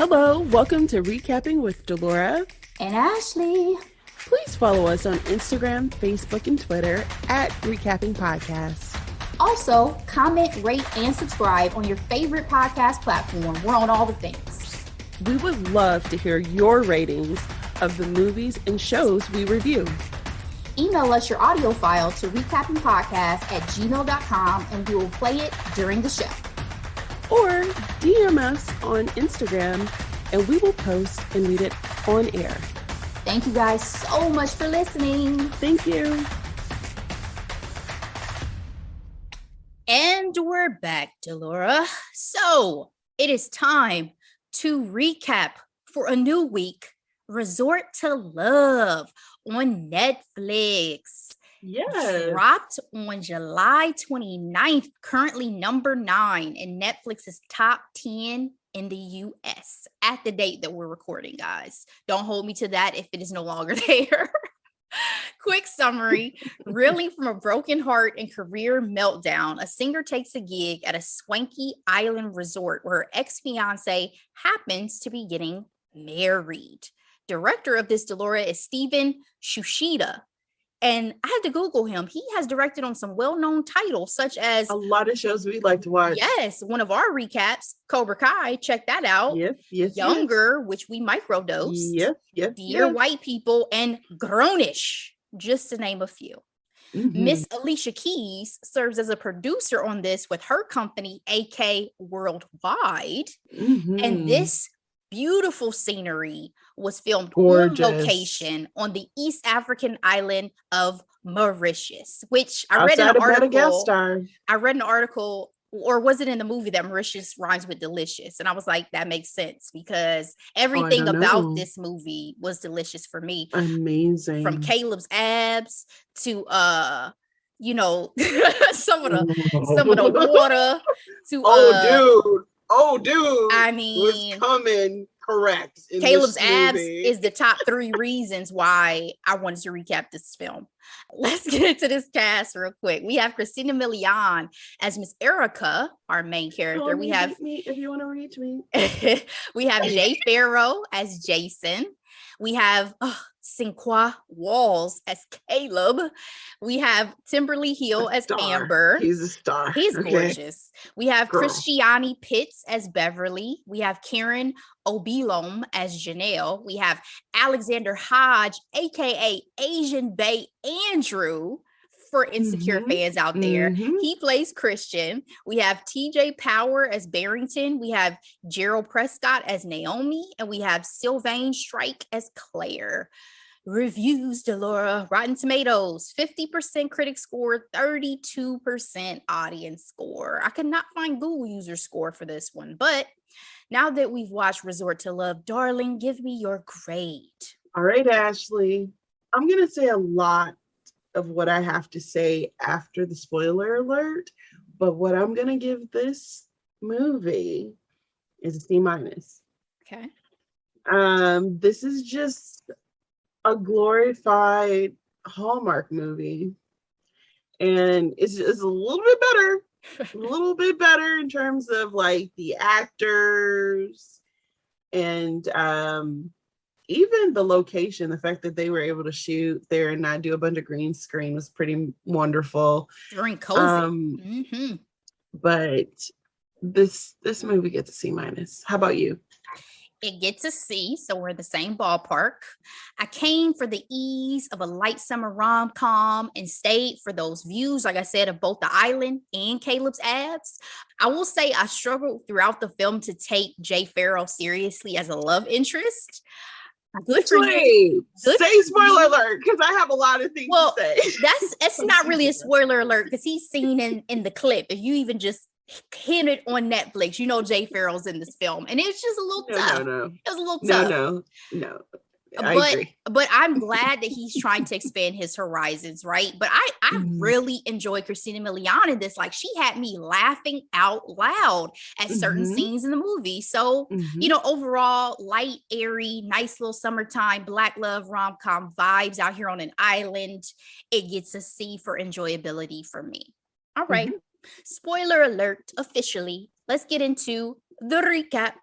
Hello, welcome to Recapping with Delora and Ashley. Please follow us on Instagram, Facebook, and Twitter at Recapping Podcast. Also, comment, rate, and subscribe on your favorite podcast platform. We're on all the things. We would love to hear your ratings of the movies and shows we review. Email us your audio file to recappingpodcast@gmail.com and we will play it during the show. Or DM us on Instagram and we will post and read it on air. Thank you guys so much for listening. Thank you. And we're back, Delora. So it is time to recap for a new week, Resort to Love on Netflix. Yes. Dropped on July 29th, currently number 9 in Netflix's top 10 in the US at the date that we're recording, guys. Don't hold me to that if it is no longer there. Quick summary. Reeling from a broken heart and career meltdown, a singer takes a gig at a swanky island resort where her ex-fiance happens to be getting married. Director of this, Delora, is Steven Shushida. And I had to Google him. He has directed on some well-known titles, such as a lot of shows we like to watch. Yes, one of our recaps, Cobra Kai. Check that out. Yes. Younger, which we microdosed. Yes. Dear White People, and Grownish, just to name a few. Miss Alicia Keys serves as a producer on this with her company, AK Worldwide. And this beautiful scenery was filmed on location on the East African island of Mauritius, which I read in an article. I read an article, or was it in the movie, that Mauritius rhymes with delicious? And I was like, that makes sense because everything about this movie was delicious for me. Amazing. From Caleb's abs to some of the water to dude. I mean, was coming correct. Caleb's abs is the top 3 reasons why I wanted to recap this film. Let's get into this cast real quick. We have Christina Milian as Miss Erica, our main character. We have me if you want to reach me. We have Jay Farrow as Jason. We have Sinqua Walls as Caleb. We have Timberly Hill as Amber. He's a star. He's gorgeous. We have Christiane Pitts as Beverly. We have Karen Obilom as Janelle. We have Alexander Hodge, aka Asian Bay Andrew, for Insecure fans out there. He plays Christian. We have TJ Power as Barrington. We have Gerald Prescott as Naomi. And we have Sylvain Strike as Claire. Reviews, Delora. Rotten Tomatoes, 50% critic score, 32% audience score. I could not find Google user score for this one, but now that we've watched Resort to Love, darling, give me your grade. All right, Ashley. I'm going to say a lot of what I have to say after the spoiler alert, but what I'm going to give this movie is a C-. Okay. This is just a glorified Hallmark movie, and it's just a little bit better in terms of like the actors and even the location. The fact that they were able to shoot there and not do a bunch of green screen was pretty wonderful. During COVID. But this movie gets a C-. How about you? It gets a C, so we're in the same ballpark. I came for the ease of a light summer rom-com and stayed for those views, like I said, of both the island and Caleb's abs. I will say I struggled throughout the film to take Jay Farrow seriously as a love interest. Good for you. Say spoiler alert, because I have a lot of things to say. It's not really a spoiler alert because he's seen in the clip. If you even just hit it on Netflix, you know Jay Farrow's in this film, and it's just a little tough. It was a little tough. No. I agree. But I'm glad that he's trying to expand his horizons, right? But I really enjoyed Christina Milian in this. Like, she had me laughing out loud at certain scenes in the movie. So, overall, light, airy, nice little summertime, Black love rom-com vibes out here on an island. It gets a C for enjoyability for me. All right. Spoiler alert, officially. Let's get into the recap.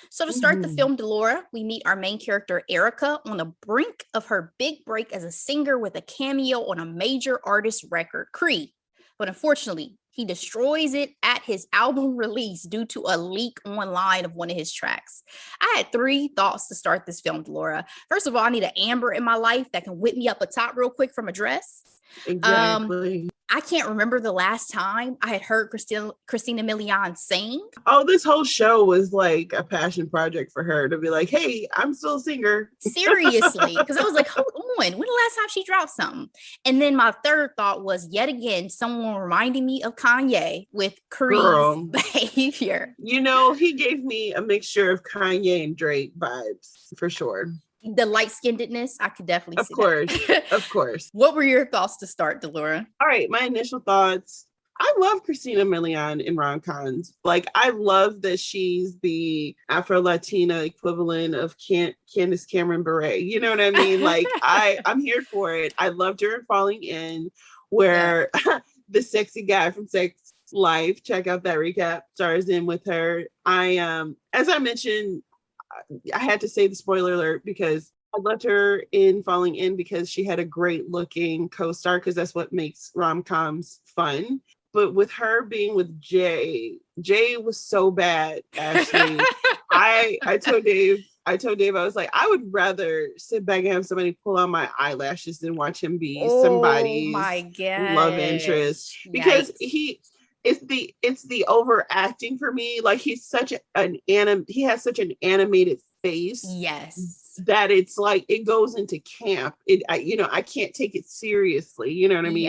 So to start the film, Delora, we meet our main character, Erica, on the brink of her big break as a singer with a cameo on a major artist record, Cree. But unfortunately, he destroys it at his album release due to a leak online of one of his tracks. I had 3 thoughts to start this film, Delora. First of all, I need an Amber in my life that can whip me up a top real quick from a dress. Exactly. I can't remember the last time I had heard Christina Milian sing. Oh, this whole show was like a passion project for her to be like, hey, I'm still a singer. Seriously. Because I was like, hold on. When the last time she dropped something? And then my third thought was yet again, someone reminding me of Kanye with Cree's behavior. You know, he gave me a mixture of Kanye and Drake vibes for sure. The light-skinnedness, I could definitely see that. Of course. What were your thoughts to start, Delora? All right, my initial thoughts. I love Christina Milian in rom-coms. Like, I love that she's the Afro-Latina equivalent of Candace Cameron Bure. You know what I mean? Like, I'm here for it. I loved her in Falling In, where the sexy guy from Sex Life, check out that recap, stars in with her. As I mentioned, I had to say the spoiler alert because I loved her in Falling In because she had a great looking co-star, because that's what makes rom-coms fun. But with her being with Jay was so bad, Ashley. I told Dave, I was like, I would rather sit back and have somebody pull on my eyelashes than watch him be somebody's love interest. Because it's the overacting for me. Like, he has such an animated face. Yes. That it's like it goes into camp. I can't take it seriously. You know what I mean?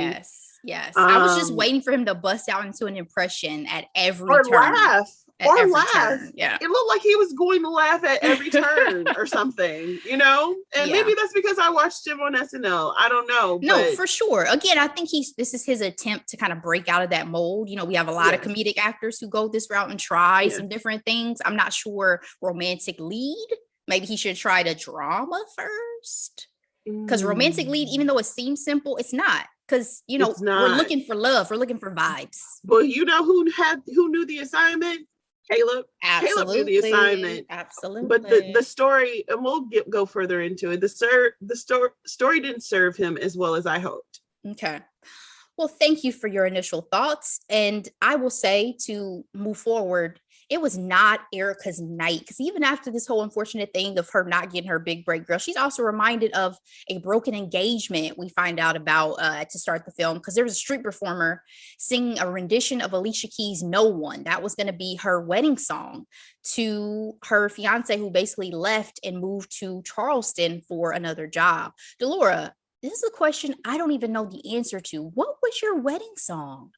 Yes. I was just waiting for him to bust out into an impression at every turn. Laugh. Turn. Yeah. It looked like he was going to laugh at every turn or something, you know? And maybe that's because I watched him on SNL. I don't know. No, for sure. Again, I think this is his attempt to kind of break out of that mold. You know, we have a lot of comedic actors who go this route and try some different things. I'm not sure romantic lead. Maybe he should try the drama first. Because romantic lead, even though it seems simple, it's not. Because, you know, we're looking for love. We're looking for vibes. Well, you know who knew the assignment? Caleb. Absolutely. Caleb knew the assignment. Absolutely. But the story, and we'll go further into it. The story didn't serve him as well as I hoped. Okay. Well, thank you for your initial thoughts. And I will say, to move forward, it was not Erica's night, because even after this whole unfortunate thing of her not getting her big break, girl, she's also reminded of a broken engagement we find out about to start the film, because there was a street performer singing a rendition of Alicia Keys' No One. That was going to be her wedding song to her fiance, who basically left and moved to Charleston for another job. Delora, this is a question I don't even know the answer to. What was your wedding song?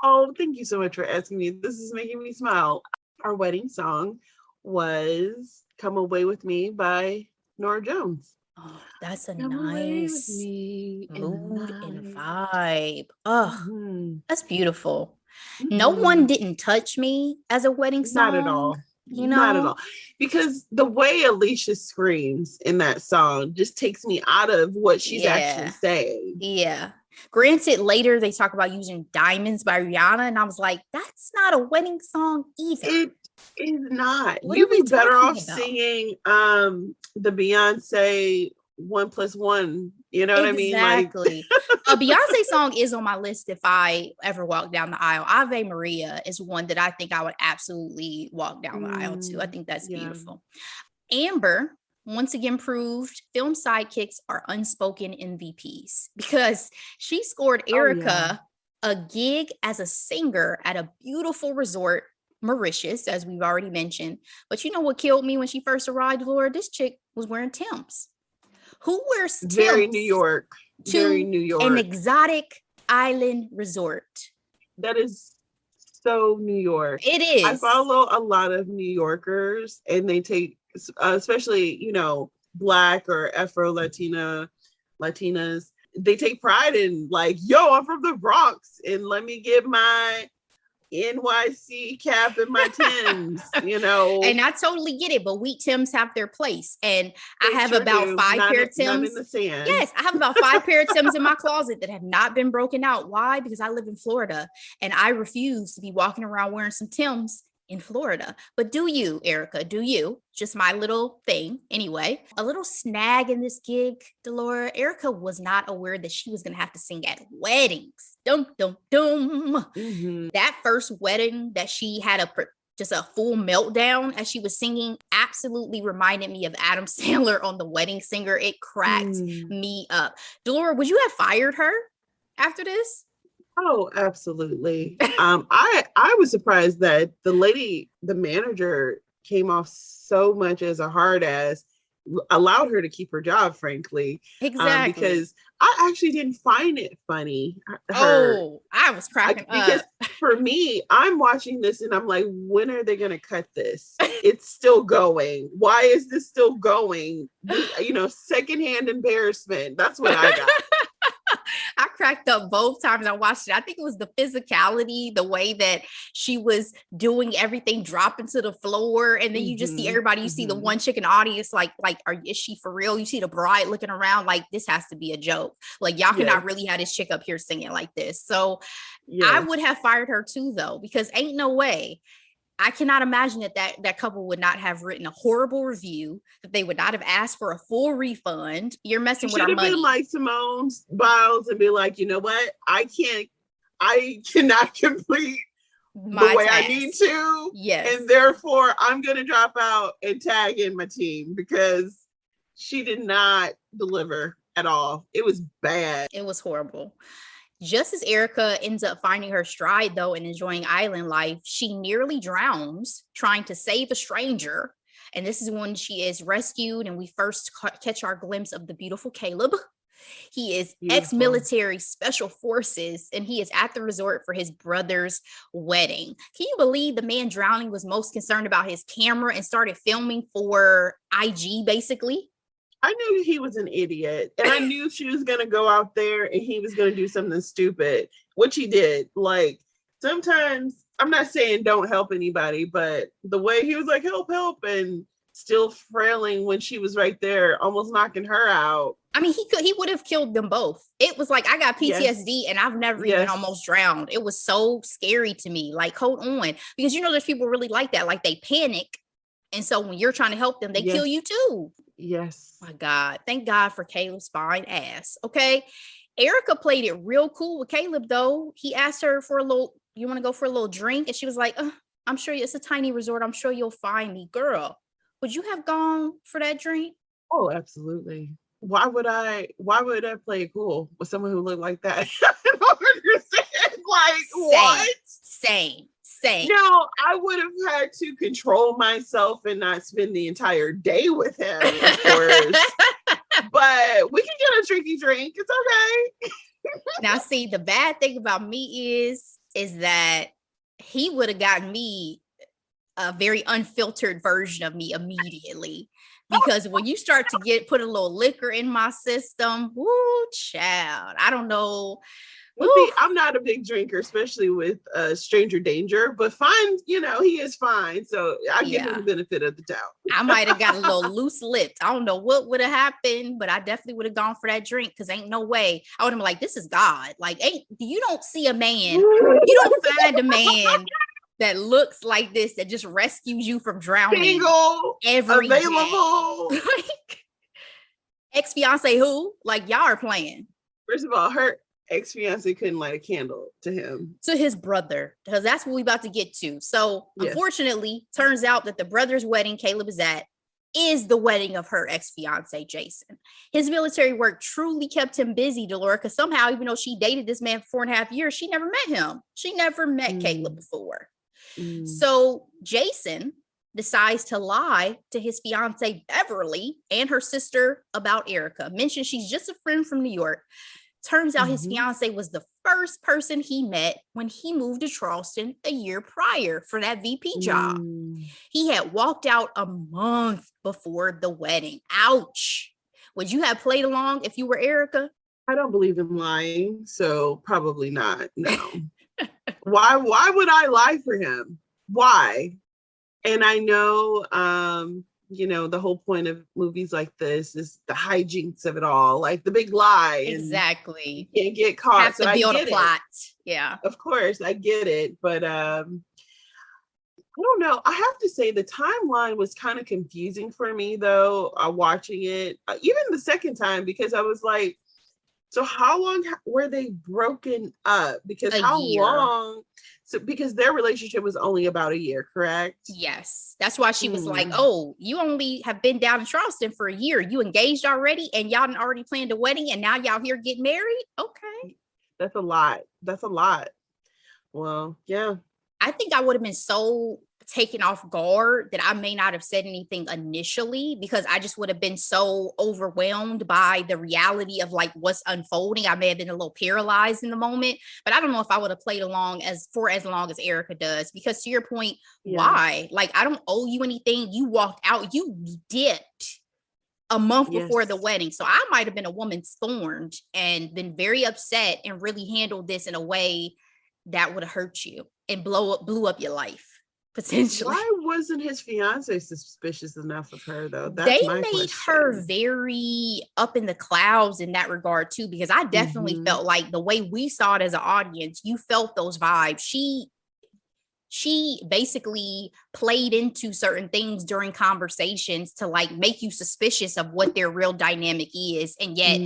Oh, thank you so much for asking me. This is making me smile. Our wedding song was Come Away With Me by Norah Jones. Oh, that's a nice mood and vibe. Oh, that's beautiful. No One Didn't Touch Me as a wedding song. Not at all. You know? Not at all. Because the way Alicia screams in that song just takes me out of what she's actually saying. Yeah. Granted, later they talk about using Diamonds by Rihanna, and I was like, that's not a wedding song either. It is not. What You'd are we be better off talking about? singing the Beyonce 1+1. You know what I mean? Exactly. A Beyonce song is on my list if I ever walk down the aisle. Ave Maria is one that I think I would absolutely walk down the aisle to. I think that's beautiful. Amber once again proved film sidekicks are unspoken MVPs, because she scored Erica a gig as a singer at a beautiful resort, Mauritius, as we've already mentioned. But you know what killed me when she first arrived, Laura? This chick was wearing Timbs. Who wears Timbs? Very New York. Very New York. An exotic island resort. That is so New York. It is. I follow a lot of New Yorkers, and they take, especially, you know, Black or Afro-Latinas, they take pride in, like, yo, I'm from the Bronx, and let me get my NYC cap and my Timbs, you know. And I totally get it, but wheat Timbs have their place. And I have about 5 pair of Timbs. In the sand. Yes, I have about 5 pair of Timbs in my closet that have not been broken out. Why? Because I live in Florida, and I refuse to be walking around wearing some Timbs in Florida. But do you, Erica, just my little thing anyway, a little snag in this gig, Delora? Erica was not aware that she was going to have to sing at weddings. Dum, dum, dum. Mm-hmm. That first wedding that she had just a full meltdown as she was singing absolutely reminded me of Adam Sandler on The Wedding Singer. It cracked me up. Delora, would you have fired her after this? Oh, absolutely. I was surprised that the manager came off so much as a hard ass, allowed her to keep her job, frankly. Exactly. Because I actually didn't find it funny. I was cracking up. Because for me, I'm watching this and I'm like, when are they going to cut this? It's still going. Why is this still going? Secondhand embarrassment. That's what I got. I cracked up both times I watched it. I think it was the physicality, the way that she was doing everything, dropping to the floor. And then you just see everybody, you see the one chick in the audience, is she for real? You see the bride looking around like, this has to be a joke. Like, y'all cannot really have this chick up here singing like this. So I would have fired her too, though, because ain't no way. I cannot imagine that couple would not have written a horrible review, that they would not have asked for a full refund. You're messing with our money. Should have been like Simone Biles and be like, you know what? I cannot complete the way I need to. Yes. And therefore I'm going to drop out and tag in my team because she did not deliver at all. It was bad. It was horrible. Just as Erica ends up finding her stride, though, and enjoying island life, she nearly drowns trying to save a stranger. And this is when she is rescued, and we first catch our glimpse of the beautiful Caleb. He is ex-military special forces, and he is at the resort for his brother's wedding. Can you believe the man drowning was most concerned about his camera and started filming for IG, basically? I knew he was an idiot, and I knew she was going to go out there and he was going to do something stupid, which he did. Like, sometimes, I'm not saying don't help anybody, but the way he was like, help, and still frailing when she was right there, almost knocking her out. I mean, he would have killed them both. It was like, I got PTSD and I've never even almost drowned. It was so scary to me. Like, hold on. Because there's people really like that. Like, they panic. And so when you're trying to help them, they kill you too. Yes. My God. Thank God for Caleb's fine ass. Okay. Erica played it real cool with Caleb, though. He asked her for you want to go for a little drink? And she was like, I'm sure it's a tiny resort. I'm sure you'll find me. Girl, would you have gone for that drink? Oh, absolutely. Why would I play it cool with someone who looked like that? I don't understand. Like, what? Same. No, I would have had to control myself and not spend the entire day with him, of course. But we can get a tricky drink. It's okay. Now, see, the bad thing about me is that he would have gotten me a very unfiltered version of me immediately. Because when you start to put a little liquor in my system, woo, child, I don't know. I'm not a big drinker, especially with stranger danger, but fine, he is fine. So I give him the benefit of the doubt. I might have got a little loose lipped. I don't know what would have happened, but I definitely would have gone for that drink because ain't no way. I would have been like, this is God. Like, you don't see a man, you don't find a man that looks like this that just rescues you from drowning. Single, every available. Day. Like, ex-fiance who? Like, y'all are playing. First of all, her ex-fiance couldn't light a candle to him. To his brother, because that's what we about to get to. So unfortunately, turns out that the brother's wedding Caleb is at is the wedding of her ex-fiance, Jason. His military work truly kept him busy, Delora, because somehow, even though she dated this man for 4.5 years, she never met him. She never met Caleb before. So Jason decides to lie to his fiance, Beverly, and her sister about Erica. Mentioned she's just a friend from New York. Turns out his fiance was the first person he met when he moved to Charleston a year prior for that VP job. He had walked out a month before the wedding. Ouch. Would you have played along if you were Erica? I don't believe in lying, so probably not. No. Why would I lie for him? Why? And I know, the whole point of movies like this is the hijinks of it all, like the big lie. Exactly. You can't get caught. Have to build a plot. Yeah. Of course, I get it. But I don't know. I have to say the timeline was kind of confusing for me though, watching it, even the second time, because I was like, so how long were they broken up? Because A how year. long? So because their relationship was only about a year, correct? Yes. That's why she was like, oh, you only have been down in Charleston for a year. You engaged already and y'all done already planned a wedding and now y'all here getting married? Okay. That's a lot. That's a lot. Well, yeah. I think I would have been so taken off guard that I may not have said anything initially because I just would have been so overwhelmed by the reality of like what's unfolding. I may have been a little paralyzed in the moment, but I don't know if I would have played along as long as Erica does, because to your point, why? Like, I don't owe you anything. You walked out, you dipped a month before the wedding. So I might have been a woman scorned and been very upset and really handled this in a way that would have hurt you and blew up your life potentially. Why wasn't his fiance suspicious enough of her though? They made her very up in the clouds in that regard too, because I definitely felt like the way we saw it as an audience, you felt those vibes. She basically played into certain things during conversations to like make you suspicious of what their real dynamic is. And yet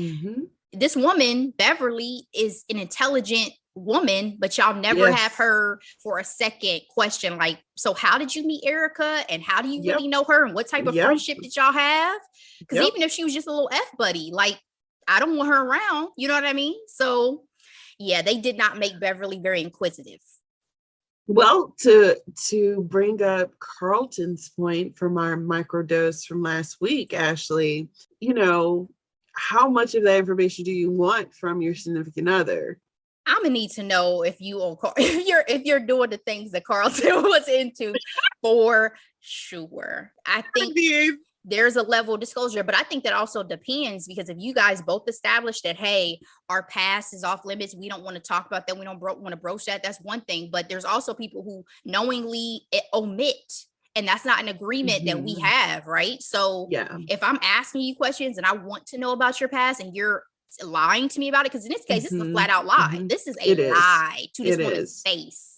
this woman, Beverly, is an intelligent woman, but y'all never have her for a second question like, so how did you meet Erica and how do you really know her and what type of friendship did y'all have? Because even if she was just a little F buddy, like, I don't want her around, you know what I mean? So yeah, they did not make Beverly very inquisitive. Well, to bring up Carlton's point from our microdose from last week, Ashley, you know, how much of that information do you want from your significant other? I'm gonna need to know if you're doing the things that Carlton was into for sure. I think there's a level of disclosure, but I think that also depends, because if you guys both establish that, hey, our past is off limits, we don't want to talk about that, we don't want to broach that, that's one thing. But there's also people who knowingly omit, and that's not an agreement that we have, right? So if I'm asking you questions and I want to know about your past and you're lying to me about it, because in this case, this is a flat out lie. This is a lie to this woman's face.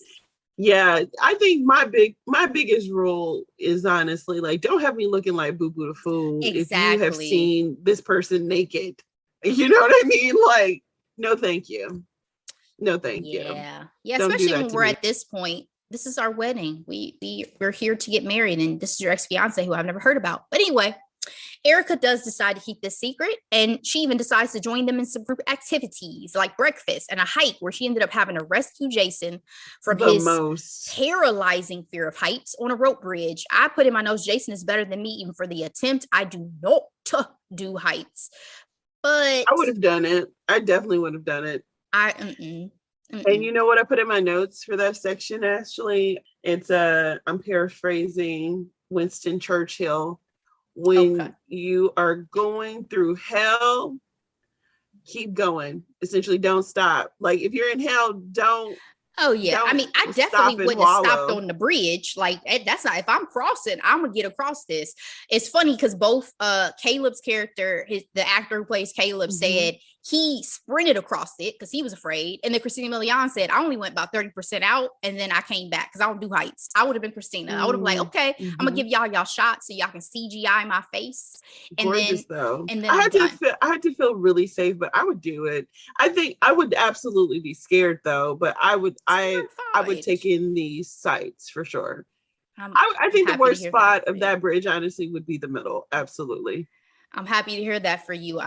Yeah, I think my biggest rule is honestly, like, don't have me looking like Boo Boo the Fool if you have seen this person naked. You know what I mean? Like, no, thank you. No, thank you. Yeah, especially when we're at this point. This is our wedding. We're here to get married, and this is your ex-fiance who I've never heard about. But anyway, Erica does decide to keep this secret, and she even decides to join them in some group activities like breakfast and a hike, where she ended up having to rescue Jason from his paralyzing fear of heights on a rope bridge. I put in my notes, Jason is better than me even for the attempt. I do not do heights, but I would have done it. I definitely would have done it. And you know what I put in my notes for that section, Ashley? It's I'm paraphrasing Winston Churchill. When you are going through hell, keep going. Essentially, don't stop. Like, if you're in hell, don't. Oh yeah, I mean, I definitely wouldn't have stopped on the bridge. Like, that's not, if I'm crossing, I'm gonna get across this. It's funny because both Caleb's character, the actor who plays Caleb, said he sprinted across it because he was afraid, and then Christina Milian said, I only went about 30% out, and then I came back because I don't do heights. I would have been Christina. I would have been like, okay, I'm gonna give y'all shots so y'all can CGI my face. And gorgeous, though. And then I had to feel really safe, but I would do it. I think I would absolutely be scared though, but I would take in these sights for sure. I think the worst spot of that bridge, honestly, would be the middle. Absolutely. I'm happy to hear that for you.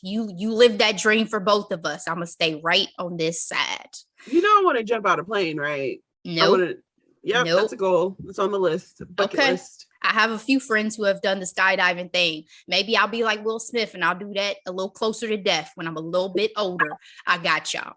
You lived that dream for both of us. I'm gonna stay right on this side. You know, I want to jump out of a plane, right? Nope. That's a goal. It's on the list. Bucket list. I have a few friends who have done the skydiving thing. Maybe I'll be like Will Smith and I'll do that a little closer to death when I'm a little bit older. I got y'all.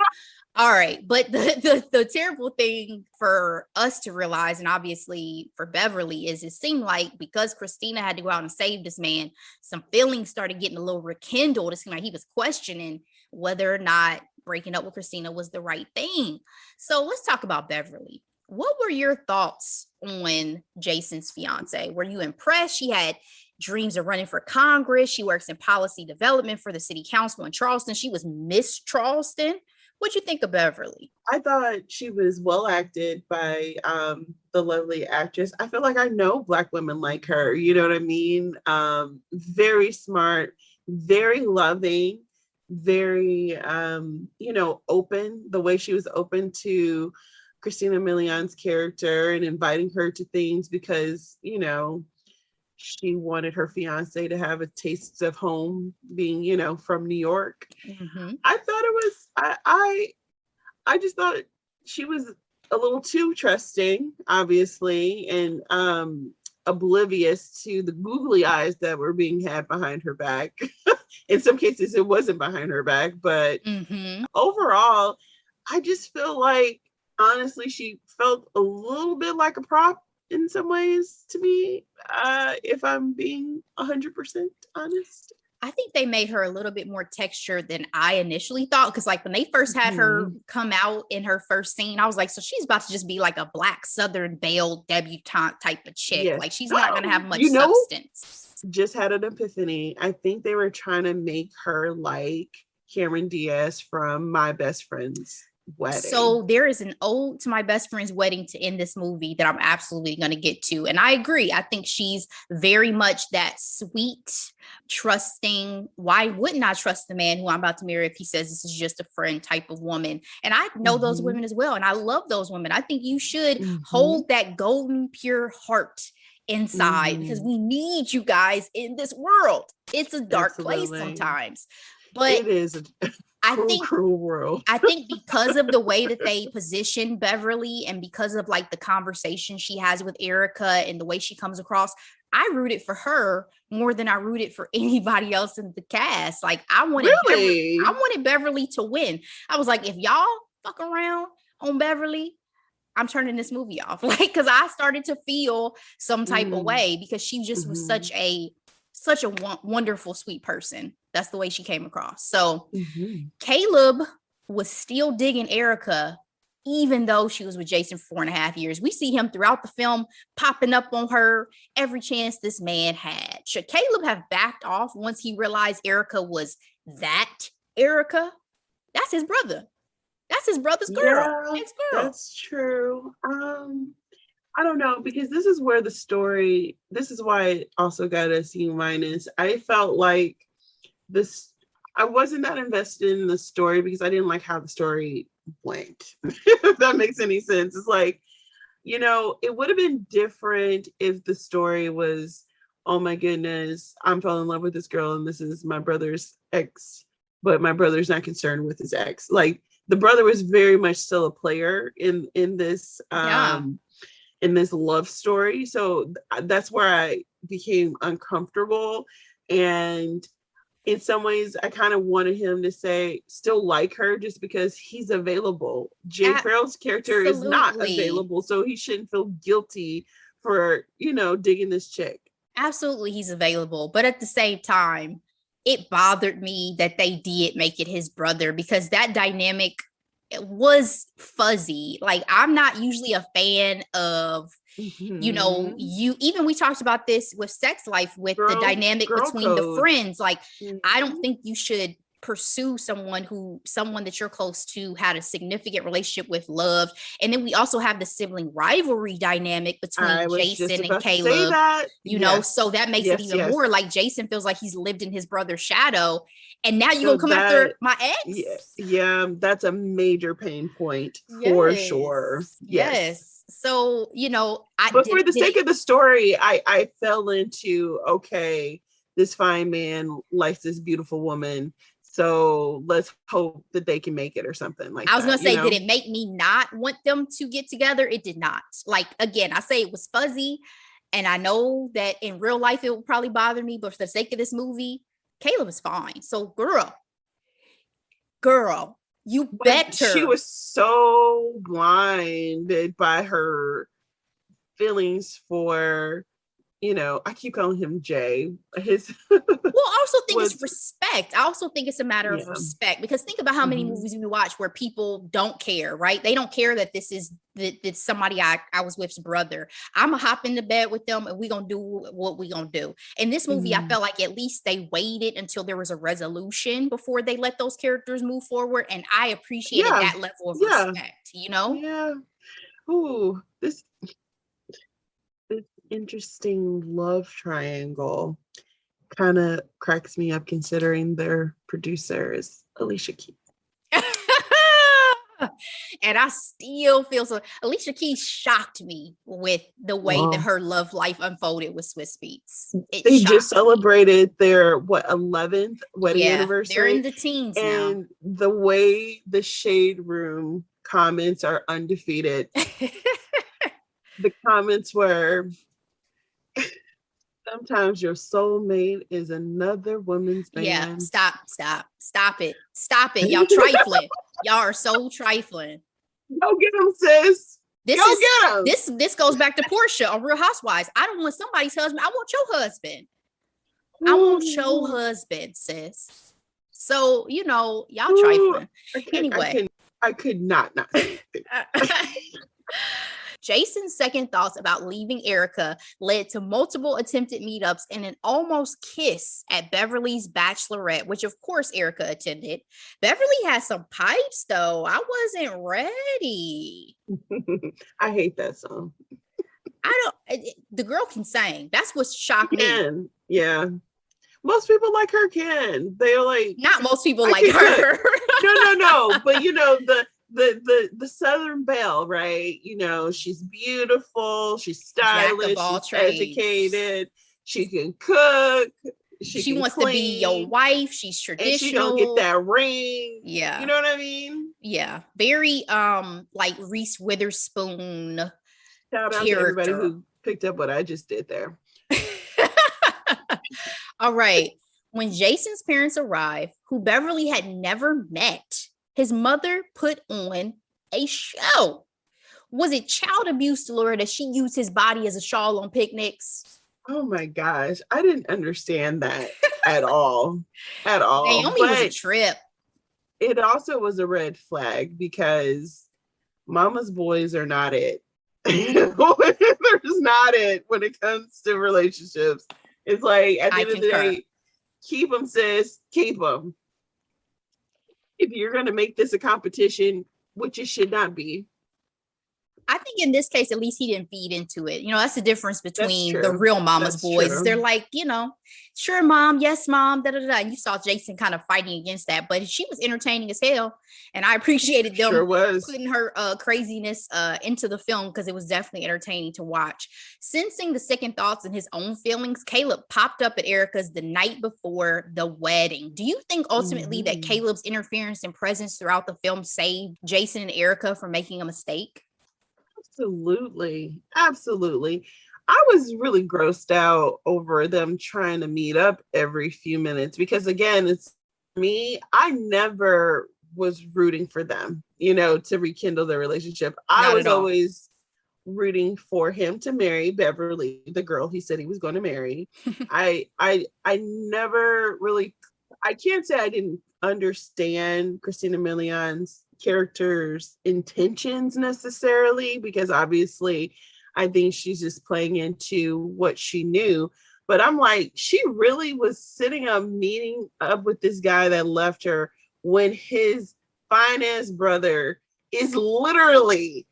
All right. But the terrible thing for us to realize, and obviously for Beverly, is it seemed like because Christina had to go out and save this man, some feelings started getting a little rekindled. It seemed like he was questioning whether or not breaking up with Christina was the right thing. So let's talk about Beverly. What were your thoughts on Jason's fiance? Were you impressed? She had dreams of running for Congress. She works in policy development for the city council in Charleston. She was Miss Charleston. What'd you think of Beverly? I thought she was well acted by the lovely actress. I feel like I know Black women like her. You know what I mean? Very smart, very loving, very open. The way she was open to Christina Milian's character and inviting her to things because she wanted her fiance to have a taste of home, being from New York. Mm-hmm. I thought it was I just thought she was a little too trusting, obviously, and oblivious to the googly eyes that were being had behind her back. In some cases, it wasn't behind her back, but overall, I just feel like, honestly, she felt a little bit like a prop in some ways to me, if I'm being 100% honest. I think they made her a little bit more textured than I initially thought. Because like when they first had her come out in her first scene, I was like, so she's about to just be like a Black Southern Belle debutante type of chick. Yes. Like she's not going to have much substance. Just had an epiphany. I think they were trying to make her like Cameron Diaz from My Best Friend's Wedding. So there is an ode to My Best Friend's Wedding to end this movie that I'm absolutely going to get to. And I agree. I think she's very much that sweet, trusting. Why wouldn't I trust the man who I'm about to marry if he says this is just a friend type of woman? And I know those women as well. And I love those women. I think you should hold that golden, pure heart inside because we need you guys in this world. It's a dark place sometimes. But it is a cruel world. I think because of the way that they position Beverly and because of like the conversation she has with Erica and the way she comes across, I rooted for her more than I rooted for anybody else in the cast. Like I wanted Beverly to win. I was like, if y'all fuck around on Beverly, I'm turning this movie off. Like, because I started to feel some type of way because she just was such a wonderful, sweet person. That's the way she came across. So Caleb was still digging Erica, even though she was with Jason for 4.5 years. We see him throughout the film popping up on her every chance this man had. Should Caleb have backed off once he realized Erica was that Erica? That's his brother. That's his brother's girl. Yeah, that's true. I don't know, because this is where this is why it also got a C-. I felt like I wasn't that invested in the story because I didn't like how the story went, if that makes any sense. It's like, it would have been different if the story was, oh my goodness, I'm falling in love with this girl and this is my brother's ex, but my brother's not concerned with his ex. Like the brother was very much still a player in this in this love story. So that's where I became uncomfortable. And in some ways, I kind of wanted him to still like her just because he's available. Jay Farrell's character is not available, so he shouldn't feel guilty for, digging this chick. Absolutely, he's available. But at the same time, it bothered me that they did make it his brother because that dynamic was fuzzy. Like I'm not usually a fan of even we talked about this with Sex Life with the dynamic between code. The friends. Like I don't think you should pursue someone that you're close to had a significant relationship with, love. And then we also have the sibling rivalry dynamic between Jason and Caleb, so that makes it even more like Jason feels like he's lived in his brother's shadow. And now you're going to come after my ex? Yeah, that's a major pain point for sure. Yes. So, but for the sake of the story, I fell into, okay, this fine man likes this beautiful woman. So let's hope that they can make it or something like that. I was going to say, did it make me not want them to get together? It did not. Like, again, I say it was fuzzy. And I know that in real life, it would probably bother me. But for the sake of this movie, Caleb is fine. So girl, you better. She was so blinded by her feelings for I keep calling him Jay. His Well, I also think was, it's respect. I also think it's a matter of respect, because think about how many movies we watch where people don't care, right? They don't care that this is that somebody I was with's brother. I'm gonna hop into bed with them and we're gonna do what we're gonna do. In this movie, I felt like at least they waited until there was a resolution before they let those characters move forward. And I appreciated that level of respect, Yeah. Ooh, this interesting love triangle kind of cracks me up, considering their producer is Alicia Keys. And I still feel so. Alicia Keys shocked me with the way that her love life unfolded with Swiss Beats. They just celebrated their 11th wedding anniversary. They're in the teens and now. The way the Shade Room comments are undefeated. The comments were, sometimes your soulmate is another woman's man. Yeah, stop it. Y'all trifling. Y'all are so trifling. Go get him, sis. Get him. This goes back to Portia on Real Housewives. I don't want somebody's husband. I want your husband. I want your husband, sis. So, y'all trifling. Anyway. I could not. Jason's second thoughts about leaving Erica led to multiple attempted meetups and an almost kiss at Beverly's bachelorette, which of course Erica attended. Beverly had some pipes though. I wasn't ready. I hate that song. The girl can sing. That's what shocked me. Yeah. Most people like her can. They're like, not most people like her. No. But the Southern Belle, right? She's beautiful, she's stylish, she's educated, she can cook, she wants clean, to be your wife, she's traditional, and she don't get that ring. Yeah, you know what I mean? Yeah, very like Reese Witherspoon. Shout out to everybody who picked up what I just did there. All right, when Jason's parents arrived, who Beverly had never met, his mother put on a show. Was it child abuse, Delora, that she used his body as a shawl on picnics? Oh my gosh, I didn't understand that at all. Naomi was a trip. It also was a red flag because mama's boys are not it. There's not it when it comes to relationships. It's like, at the end of the day, keep them, sis, keep them. If you're going to make this a competition, which it should not be. I think in this case, at least he didn't feed into it. That's the difference between the real mama's boys. True. They're like, sure, mom, yes, mom, da da da. And you saw Jason kind of fighting against that, but she was entertaining as hell. And I appreciated them putting her craziness into the film, because it was definitely entertaining to watch. Sensing the second thoughts and his own feelings, Caleb popped up at Erica's the night before the wedding. Do you think ultimately that Caleb's interference and presence throughout the film saved Jason and Erica from making a mistake? Absolutely. I was really grossed out over them trying to meet up every few minutes, because again, it's me. I never was rooting for them, to rekindle their relationship. I was always rooting for him to marry Beverly, the girl he said he was going to marry. I never really, I can't say I didn't understand Christina Milian's character's intentions necessarily, because obviously I think she's just playing into what she knew. But I'm like, she really was sitting up meeting up with this guy that left her when his finance brother is literally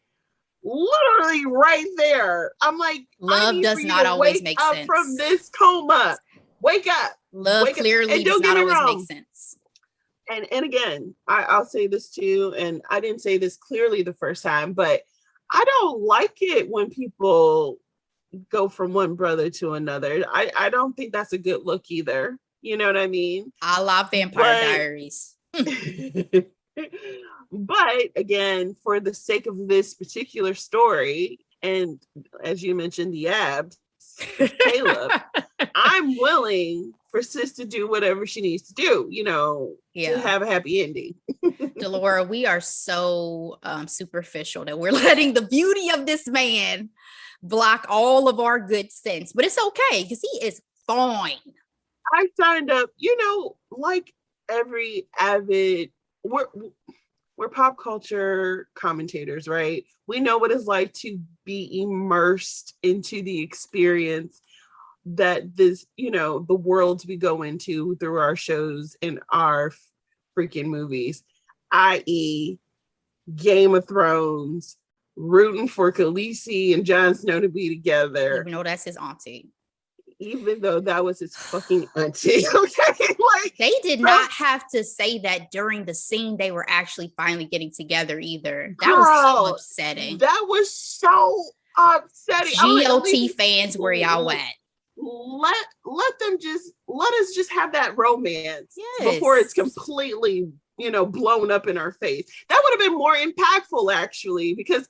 right there. I'm like, love does not always make sense from this coma. Wake up. Love clearly does not always make sense. And again, I'll say this too, and I didn't say this clearly the first time, but I don't like it when people go from one brother to another. I don't think that's a good look either. You know what I mean? I love Vampire Diaries. But again, for the sake of this particular story, and as you mentioned, the abs, Caleb, I'm willing for sis to do whatever she needs to do, to have a happy ending. Delora, we are so superficial that we're letting the beauty of this man block all of our good sense, but it's okay because he is fine. I signed up, like every avid, we're pop culture commentators, right? We know what it's like to be immersed into the experience that this, the worlds we go into through our shows and our freaking movies, i.e. Game of Thrones, rooting for Khaleesi and Jon Snow to be together. Even though that's his auntie. Even though that was his fucking auntie. Okay. Like, they did not have to say that during the scene they were actually finally getting together either. That was so upsetting. That was so upsetting. GOT fans, where y'all at? Let us just have that romance before it's completely, blown up in our face. That would have been more impactful, actually, because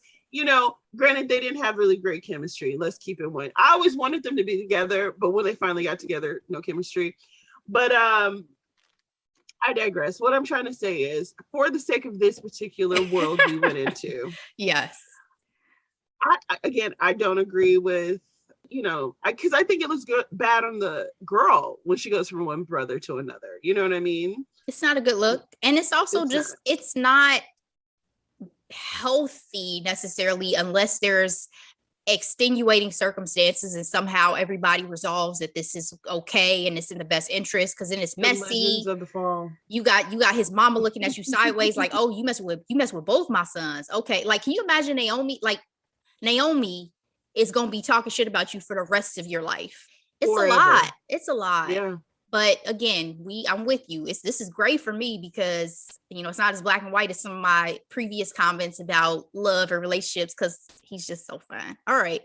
granted, they didn't have really great chemistry. Let's keep it one. I always wanted them to be together, but when they finally got together, no chemistry. But I digress. What I'm trying to say is, for the sake of this particular world we went into, yes. I don't agree with, because I think it looks bad on the girl when she goes from one brother to another. You know what I mean? It's not a good look. And it's also it's not healthy necessarily unless there's extenuating circumstances and somehow everybody resolves that this is okay and it's in the best interest, because then it's messy. Of the fall. You got his mama looking at you sideways like, oh, you mess with both my sons. Okay, like, can you imagine Naomi is gonna be talking shit about you for the rest of your life? It's a lot. Yeah. But again, I'm with you. This is great for me because, it's not as black and white as some of my previous comments about love or relationships, because he's just so fun. All right.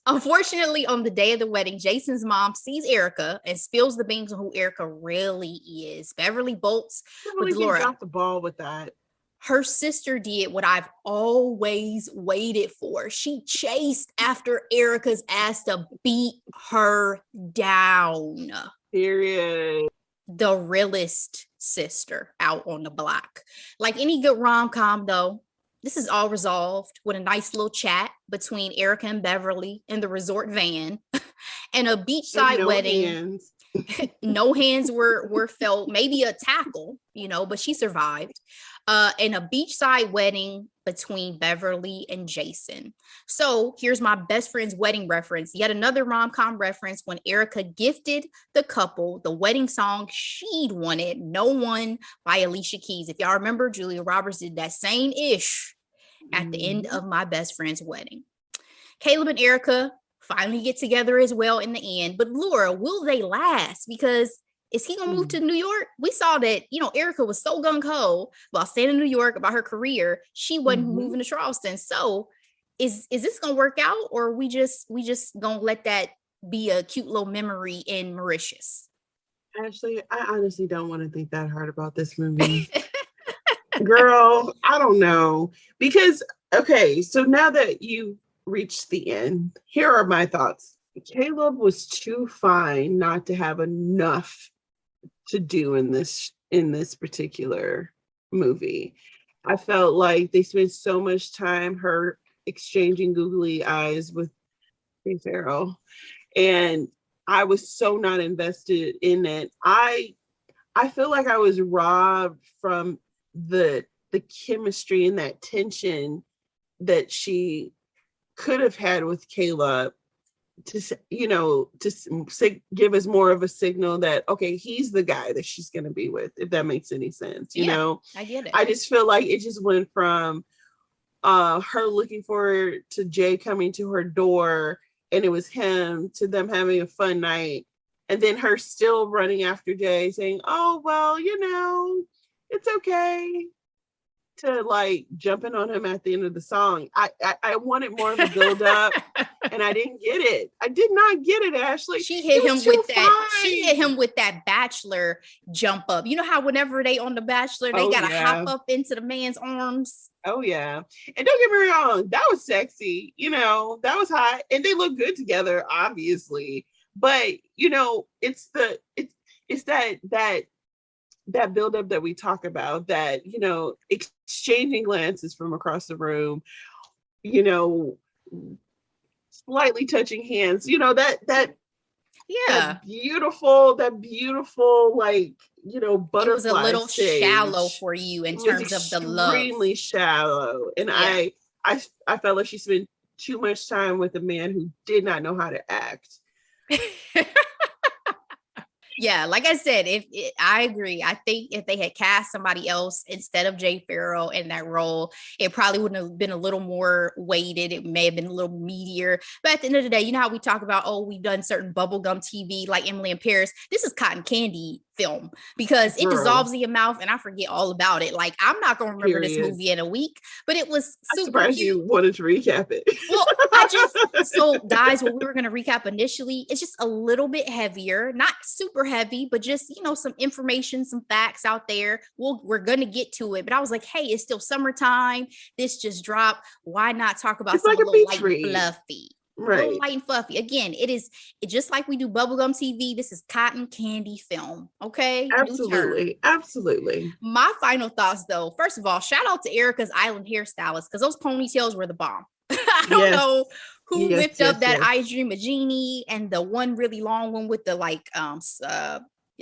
Unfortunately, on the day of the wedding, Jason's mom sees Erica and spills the beans on who Erica really is. Beverly bolts with Delora. Dropped the ball with that. Her sister did what I've always waited for. She chased after Erica's ass to beat her down. Period. The realest sister out on the block. Like any good rom-com, though, this is all resolved with a nice little chat between Erica and Beverly in the resort van and a beachside wedding. Hands. No hands were felt, maybe a tackle, but she survived. And a beachside wedding between Beverly and Jason. So here's my best friend's wedding reference. Yet another rom-com reference when Erica gifted the couple the wedding song she'd wanted, No One by Alicia Keys. If y'all remember, Julia Roberts did that same ish at the end of my best friend's wedding. Caleb and Erica finally get together as well in the end. But Laura, will they last? Because is he gonna move to New York? We saw that, Erica was so gung-ho while staying in New York about her career, she wasn't moving to Charleston. So is this gonna work out, or we just gonna let that be a cute little memory in Mauritius? Ashley, I honestly don't want to think that hard about this movie. Girl, I don't know. Because, okay, so now that you reached the end, here are my thoughts. Caleb was too fine not to have enough to do in this particular movie. I felt like they spent so much time her exchanging googly eyes with Ray Farrell, and I was so not invested in it. I feel like I was robbed from the chemistry and that tension that she could have had with Caleb, to give us more of a signal that, okay, he's the guy that she's going to be with, if that makes any sense. I get it. I just feel like it just went from her looking forward to Jay coming to her door and it was him, to them having a fun night, and then her still running after Jay saying, oh, well, it's okay, to like jumping on him at the end of the song. I wanted more of a build up and I didn't get it. I did not get it, Ashley. She hit him with that. She hit him with that Bachelor jump up. You know how whenever they on the Bachelor, they gotta hop up into the man's arms. Oh yeah. And don't get me wrong, that was sexy. That was hot. And they look good together, obviously. But it's that buildup that we talk about, that, exchanging glances from across the room, slightly touching hands. You know, that Yeah. that beautiful, like, you know, It was a butterfly little shallow stage for you in was terms of the love. extremely shallow. And Yeah. I felt like she spent too much time with a man who did not know how to act. Yeah, like I said, I agree. I think if they had cast somebody else instead of Jay Farrell in that role, it probably wouldn't have been a little more weighted. It may have been a little meatier. But at the end of the day, you know how we talk about, oh, we've done certain bubblegum TV like Emily in Paris. This is cotton candy film because it dissolves in your mouth and I forget all about it. Like, I'm not going to remember this movie in a week, but it was super surprised cute. You wanted to recap it. Well, so guys, when we were going to recap initially, it's just a little bit heavier, not super heavy, but just, you know, some information, some facts out there. We're going to get to it, but I was like, hey, it's still summertime. This just dropped. Why not talk about it's something like light and fluffy? Right. Light and fluffy. Again, it's just like we do bubblegum TV. This is cotton candy film. Okay. Absolutely. Absolutely. My final thoughts though, first of all, shout out to Erica's Island hairstylist because those ponytails were the bomb. I don't know who whipped up that I Dream of Jeannie and the one really long one with the like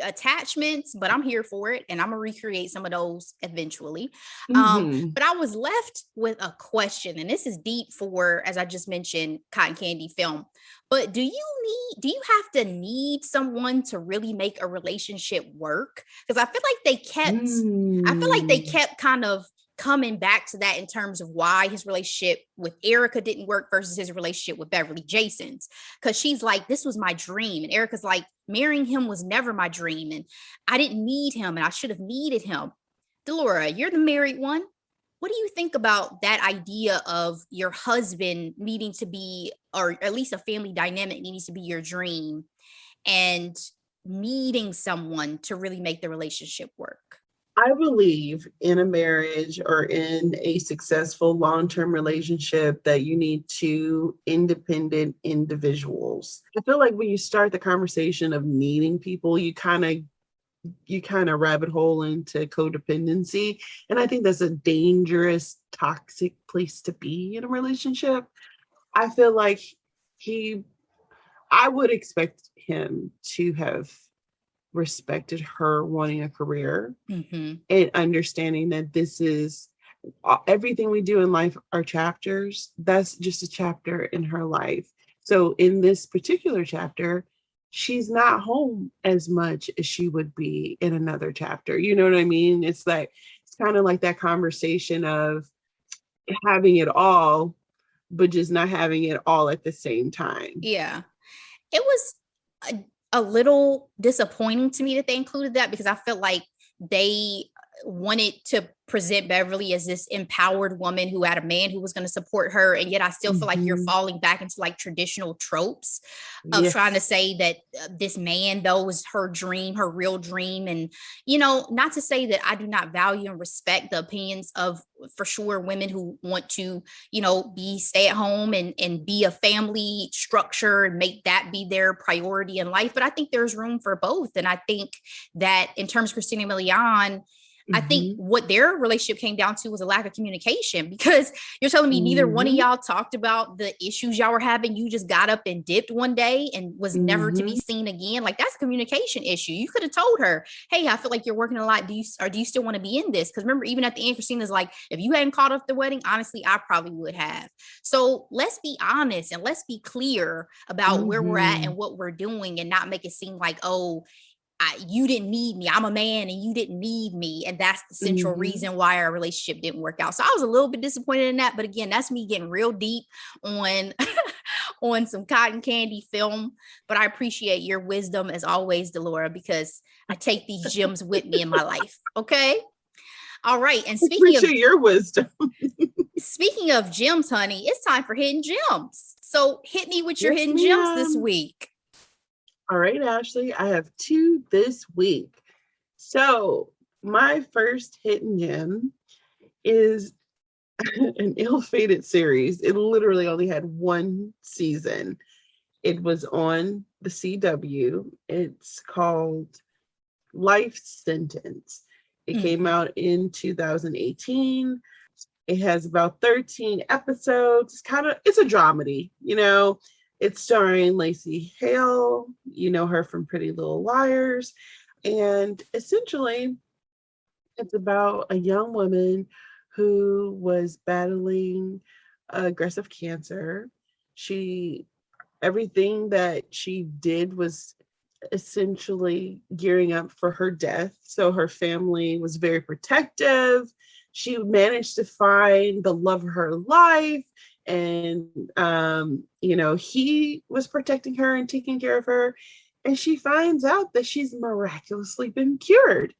attachments, but I'm here for it and I'm gonna recreate some of those eventually. But I was left with a question, and this is deep for, as I just mentioned, cotton candy film. But do you have to need someone to really make a relationship work? Because I feel like they kept kind of coming back to that in terms of why his relationship with Erica didn't work versus his relationship with Beverly, Jason's. Because she's like, this was my dream. And Erica's like, marrying him was never my dream. And I didn't need him and I should have needed him. Delora, you're the married one. What do you think about that idea of your husband needing to be, or at least a family dynamic needs to be your dream and needing someone to really make the relationship work? I believe in a marriage or in a successful long-term relationship that you need two independent individuals. I feel like when you start the conversation of needing people, you kind of rabbit hole into codependency. And I think that's a dangerous, toxic place to be in a relationship. I feel like I would expect him to have respected her wanting a career and understanding that this is everything we do in life are chapters. That's just a chapter in her life. So in this particular chapter, she's not home as much as she would be in another chapter. You know what I mean? It's kind of like that conversation of having it all, but just not having it all at the same time. Yeah. It was a little disappointing to me that they included that because I felt like they wanted to present Beverly as this empowered woman who had a man who was going to support her. And yet I still feel like you're falling back into like traditional tropes of trying to say that this man, though, was her dream, her real dream. And, you know, not to say that I do not value and respect the opinions of, for sure, women who want to, you know, be stay at home and be a family structure and make that be their priority in life. But I think there's room for both. And I think that in terms of Christina Milian, I think what their relationship came down to was a lack of communication, because you're telling me neither one of y'all talked about the issues y'all were having. You just got up and dipped one day and was never to be seen again. Like, that's a communication issue. You could have told her, hey, I feel like you're working a lot. Do you still want to be in this? Because remember, even at the end, Christina's like, if you hadn't called off the wedding, honestly, I probably would have. So let's be honest and let's be clear about where we're at and what we're doing, and not make it seem like, oh, you didn't need me. I'm a man and you didn't need me. And that's the central reason why our relationship didn't work out. So I was a little bit disappointed in that. But again, that's me getting real deep on, on some cotton candy film. But I appreciate your wisdom as always, Delora, because I take these gems with me in my life. Okay. All right. And speaking of your wisdom, speaking of gems, honey, it's time for hidden gems. So hit me with your hidden gems this week. All right, Ashley, I have 2 this week. So my first hidden gem is an ill-fated series. It literally only had 1 season. It was on the CW. It's called Life Sentence. It came out in 2018. It has about 13 episodes. It's a dramedy, It's starring Lacey Hale. You know her from Pretty Little Liars. And essentially, it's about a young woman who was battling aggressive cancer. Everything that she did was essentially gearing up for her death. So her family was very protective. She managed to find the love of her life. And, he was protecting her and taking care of her. And she finds out that she's miraculously been cured.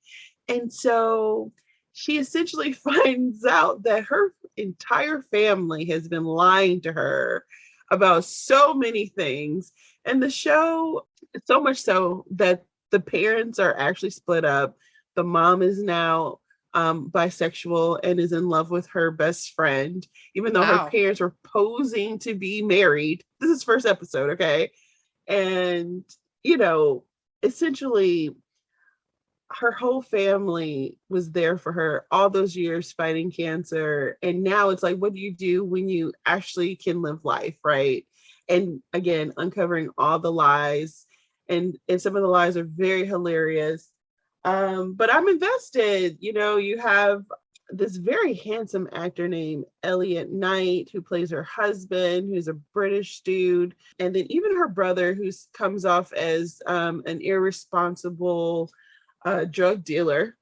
And so she essentially finds out that her entire family has been lying to her about so many things. And the show, so much so that the parents are actually split up. The mom is now bisexual and is in love with her best friend, even though her parents were posing to be married. This is first episode, okay? And, essentially, her whole family was there for her all those years fighting cancer. And now it's like, what do you do when you actually can live life, right? And again, uncovering all the lies. And some of the lies are very hilarious. But I'm invested. You have this very handsome actor named Elliot Knight, who plays her husband, who's a British dude. And then even her brother, who comes off as an irresponsible drug dealer,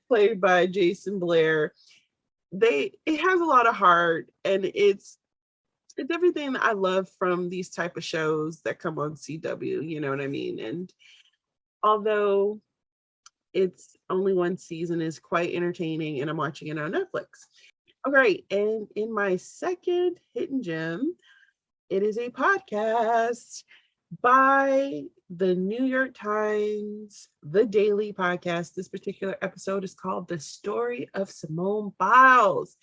played by Jason Blair. It has a lot of heart, and it's everything that I love from these type of shows that come on CW, you know what I mean? And although it's only one season, is quite entertaining, and I'm watching it on Netflix. All right, and in my second hidden gem, it is a podcast by the New York Times, The Daily Podcast. This particular episode is called The Story of Simone Biles.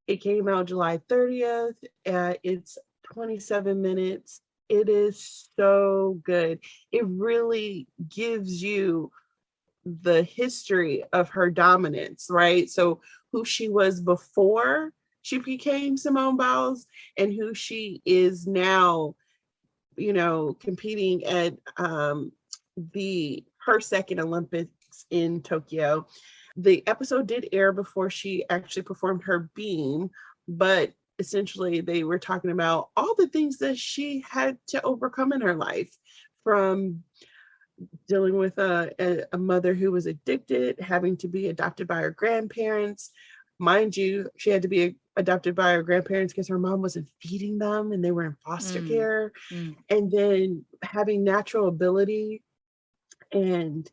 It came out July 30th. It's 27 minutes. It is so good. It really gives you the history of her dominance, right? So who she was before she became Simone Biles and who she is now, competing at her second Olympics in Tokyo. The episode did air before she actually performed her beam, but essentially they were talking about all the things that she had to overcome in her life, from dealing with a mother who was addicted, having to be adopted by her grandparents. Mind you, she had to be adopted by her grandparents because her mom wasn't feeding them and they were in foster care. And then having natural ability and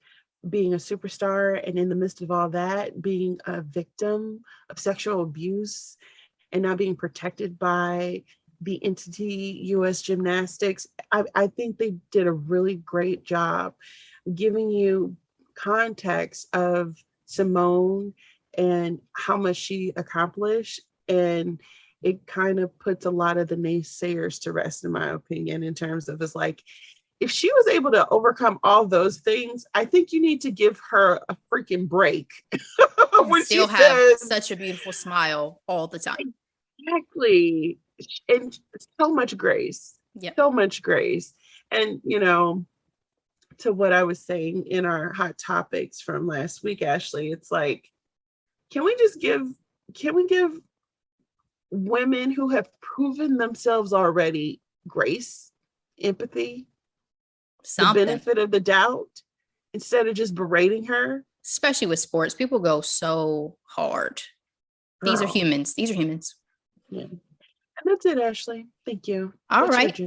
being a superstar, and in the midst of all that, being a victim of sexual abuse and not being protected by the entity U.S. Gymnastics. I think they did a really great job giving you context of Simone and how much she accomplished. And it kind of puts a lot of the naysayers to rest, in my opinion, in terms of it's like, if she was able to overcome all those things, I think you need to give her a freaking break. When still she have such a beautiful smile all the time. Exactly. And so much grace. Yeah. So much grace. And, to what I was saying in our hot topics from last week, Ashley, it's like, can we give women who have proven themselves already grace, empathy, the benefit of the doubt, instead of just berating her? Especially with sports, people go so hard. Girl. These are humans. Yeah. And that's it, Ashley. Thank you. All right.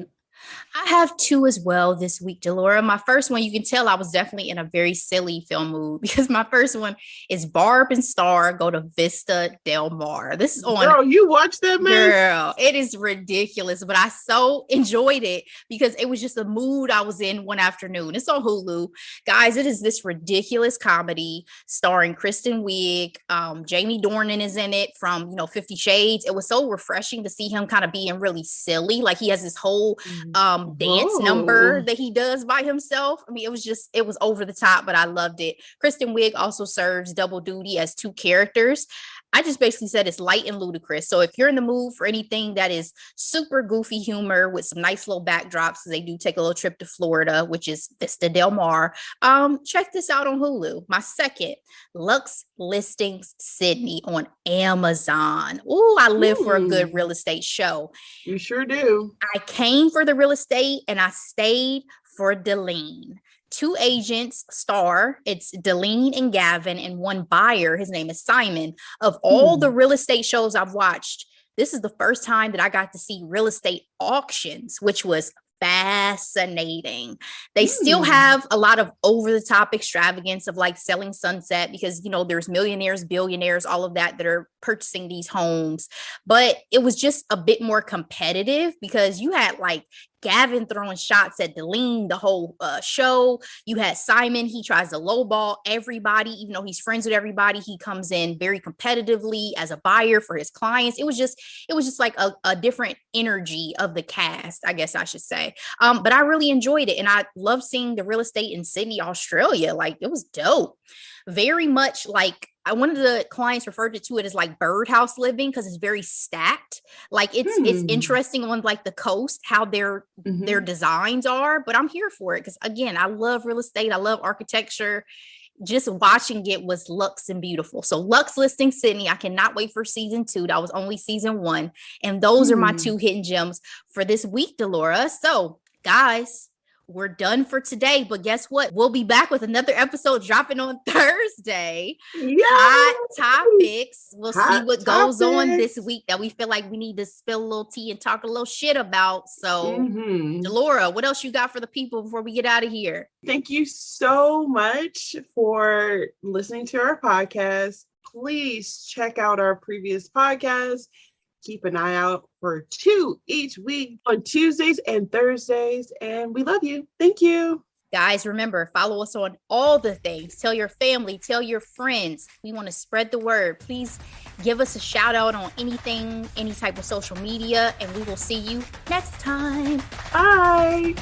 I have two as well this week, Delora. My first one, you can tell I was definitely in a very silly film mood because my first one is Barb and Star go to Vista Del Mar. This is on. Girl, you watched that, man? Girl, it is ridiculous, but I so enjoyed it because it was just the mood I was in one afternoon. It's on Hulu. Guys, it is this ridiculous comedy starring Kristen Wiig. Jamie Dornan is in it from, 50 Shades. It was so refreshing to see him kind of being really silly. Like he has this whole dance number that he does by himself. I mean, it was over the top, but I loved it. Kristen Wiig also serves double duty as two characters. I just basically said it's light and ludicrous. So if you're in the mood for anything that is super goofy humor with some nice little backdrops, they do take a little trip to Florida, which is Vista Del Mar. Check this out on Hulu. My second, Lux Listings Sydney on Amazon. Oh, I live for a good real estate show. You sure do. I came for the real estate and I stayed for Delene. Two agents star. It's Delene and Gavin, and one buyer. His name is Simon. Of all the real estate shows I've watched, this is the first time that I got to see real estate auctions, which was fascinating. They still have a lot of over the top extravagance of like selling Sunset because, you know, there's millionaires, billionaires, all of that are purchasing these homes. But it was just a bit more competitive because you had like Gavin throwing shots at Delene the whole show. You had Simon. He tries to lowball everybody, even though he's friends with everybody. He comes in very competitively as a buyer for his clients. It was just like a different energy of the cast, I guess I should say. But I really enjoyed it. And I love seeing the real estate in Sydney, Australia. Like, it was dope. Very much like one of the clients referred to it as like birdhouse living because it's very stacked. Like it's interesting on like the coast how their designs are, but I'm here for it because again, I love real estate. I love architecture. Just watching it was luxe and beautiful. So Lux Listing Sydney, I cannot wait for season 2. That was only season 1. And those are my 2 hidden gems for this week, Delora. So guys, we're done for today, but guess what? We'll be back with another episode dropping on Thursday. Hot topics. We'll see what goes on this week that we feel like we need to spill a little tea and talk a little shit about. So, Delora, what else you got for the people before we get out of here? Thank you so much for listening to our podcast. Please check out our previous podcast. Keep an eye out for 2 each week on Tuesdays and Thursdays. And we love you. Thank you. Guys, remember, follow us on all the things. Tell your family, tell your friends. We want to spread the word. Please give us a shout out on anything, any type of social media, and we will see you next time. Bye.